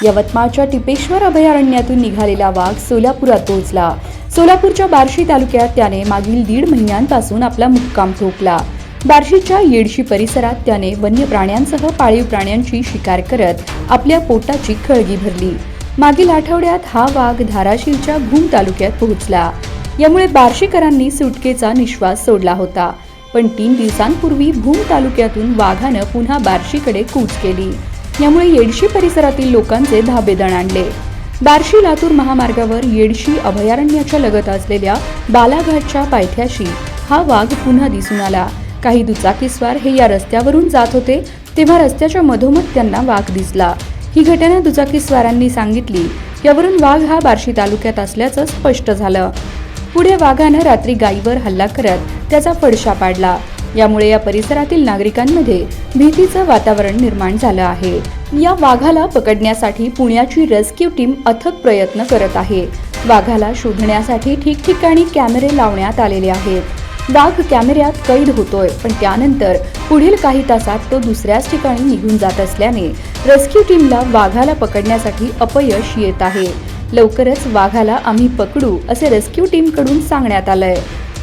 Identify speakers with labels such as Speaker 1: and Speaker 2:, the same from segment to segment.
Speaker 1: यवतमाळच्या टिपेश्वर अभयारण्यातून निघालेला वाघ सोलापुरात पोहोचला। सोलापूरच्या बार्शी तालुक्यात त्याने मागील 1.5 महिन्यांपासून आपला मुक्काम ठोकला। बार्शीच्या येडशी परिसरात त्याने वन्य प्राण्यांसह पाळीव प्राण्यांची शिकार करत आपल्या पोटाची खळगी भरली। मागील आठवड्यात हा वाघ धाराशिवच्या भूम तालुक्यात पोहोचला। यामुळे बार्शीकरांनी सुटकेचा निश्वास सोडला होता। पण 3 दिवसांपूर्वी भूम तालुक्यातून वाघानं पुन्हा बार्शीकडे कूच केली। यामुळे येडशी परिसरातील लोकांचे धाबे दणाणले। बार्शी लातूर महामार्गावर येडशी अभयारण्याच्या लगत असलेल्या बालाघाटच्या पायथ्याशी हा वाघ पुन्हा दिसून आला। काही दुचाकीस्वार हे या रस्त्यावरून जात होते तेव्हा रस्त्याच्या मधोमध त्यांना वाघ दिसला। ही घटना दुचाकीस्वारांनी सांगितली। यावरून वाघ हा बार्शी तालुक्यात असल्याचं स्पष्ट झालं। पुढे वाघानं रात्री गायीवर हल्ला करत त्याचा फडशा पाडला। यामुळे या परिसरातील नागरिकांमध्ये भीतीचं वातावरण निर्माण झालं आहे। या वाघाला पकडण्यासाठी पुण्याची रेस्क्यू टीम अथक प्रयत्न करत आहे। वाघाला शोधण्यासाठी ठिकठिकाणी कॅमेरे लावण्यात आलेले आहेत। वाघ कॅमेऱ्यात कैद होतोय, पण त्यानंतर पुढील काही तासात तो दुसऱ्याच ठिकाणी निघून जात असल्याने रेस्क्यू टीमला वाघाला पकडण्यासाठी अपयश येत आहे। लवकरच वाघाला आम्ही पकडू असे रेस्क्यू टीमकडून सांगण्यात आलंय।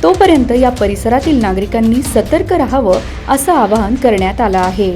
Speaker 1: तोपर्यंत या परिसरातील नागरिकांनी सतर्क राहावं असं आवाहन करण्यात आलं आहे।